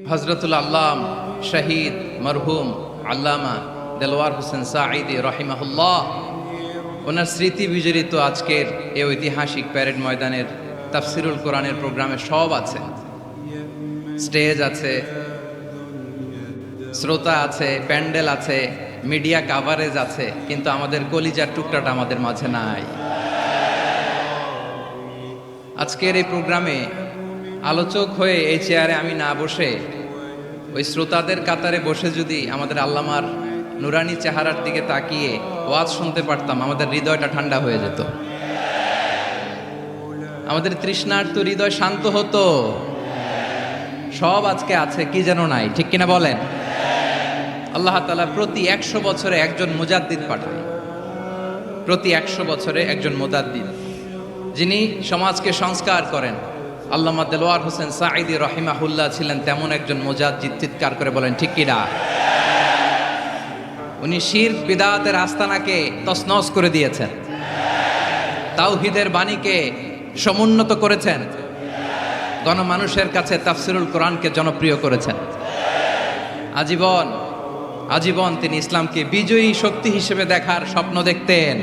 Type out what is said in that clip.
হজরতুল আল্লাম শহীদ মরহুম আল্লামা দেলোয়ার হোসেন সাঈদী রহিমাহুল্লাহ, ওনার স্মৃতি বিজড়িত আজকের এই ঐতিহাসিক প্যারেড ময়দানের তাফসিরুল কোরআনের প্রোগ্রামে সব আছে। স্টেজ আছে, শ্রোতা আছে, প্যান্ডেল আছে, মিডিয়া কাভারেজ আছে, কিন্তু আমাদের কলিজার টুকরাটা আমাদের মাঝে নাই। আজকের এই প্রোগ্রামে আলোচক হয়ে এই চেয়ারে আমি না বসে ওই শ্রোতাদের কাতারে বসে যদি আমাদের আল্লামার নুরানি চেহারার দিকে তাকিয়ে ওয়াজ শুনতে পারতাম, আমাদের হৃদয়টা ঠান্ডা হয়ে যেত, আমাদের তৃষ্ণার্ত হৃদয় শান্ত হতো। সব আজকে আছে, কি যেন নাই, ঠিক কিনা বলেন? আল্লাহ তাআলা প্রতি 100 বছরে একজন মুজাদ্দিদ পাঠান, প্রতি 100 বছরে একজন মুজাদ্দিদ, যিনি সমাজকে সংস্কার করেন। আল্লামা দেলোয়ার হোসেন সাঈদী রহিমাহুল্লাহ ছিলেন তেমন একজন মুজাদ্দিদ। চিৎকার করে বলেন ঠিক কিনা? উনি শিরক বিদআতের আস্তানাকে তছনছ করে দিয়েছেন, তাওহীদের বাণীকে সমুন্নত করেছেন, গণমানুষের কাছে তাফসিরুল কোরআনকে জনপ্রিয় করেছেন। আজীবন তিনি ইসলামকে বিজয়ী শক্তি হিসেবে দেখার স্বপ্ন দেখতেন।